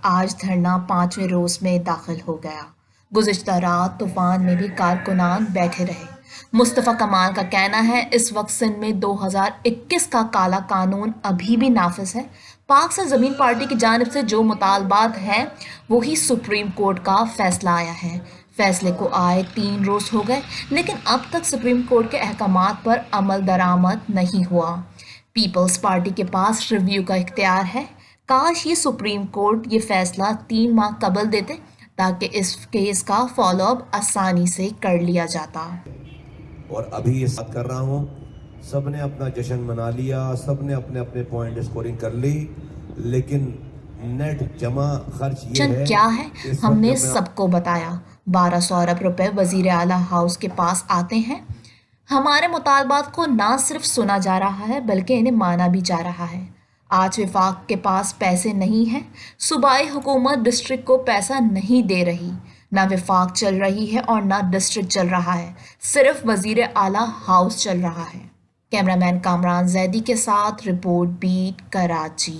آج دھرنا 5ویں روز میں داخل ہو گیا۔ گزشتہ رات طوفان میں بھی کارکنان بیٹھے رہے۔ مصطفیٰ کمال کا کہنا ہے اس وقت سندھ میں 2021 کا کالا قانون ابھی بھی نافذ ہے۔ پاک سے زمین پارٹی کی جانب سے جو مطالبات ہیں وہی سپریم کورٹ کا فیصلہ آیا ہے۔ فیصلے کو آئے 3 روز ہو گئے لیکن اب تک سپریم کورٹ کے احکامات پر عمل درآمد نہیں ہوا۔ پیپلز پارٹی کے پاس ریویو کا اختیار ہے۔ کاش یہ سپریم کورٹ یہ فیصلہ 3 ماہ قبل دیتے تاکہ اس کیس کا فالو اپ آسانی سے کر لیا جاتا۔ اور ابھی یہ بات کر رہا ہوں، سب نے اپنا جشن منا لیا، سب نے اپنے اپنے پوائنٹ اسکورنگ کر لی، لیکن نیٹ جمع خرچ یہ ہے کیا ہے ہم نے سب کو بتایا۔ 1200 ارب روپے وزیر اعلیٰ ہاؤس کے پاس آتے ہیں۔ ہمارے مطالبات کو نہ صرف سنا جا رہا ہے بلکہ انہیں مانا بھی جا رہا ہے۔ آج وفاق کے پاس پیسے نہیں ہیں، صوبائی حکومت ڈسٹرکٹ کو پیسہ نہیں دے رہی، نہ وفاق چل رہی ہے اور نہ ڈسٹرکٹ چل رہا ہے، صرف وزیر اعلیٰ ہاؤس چل رہا ہے۔ کیمرہ مین کامران زیدی کے ساتھ رپورٹ بیٹ کراچی۔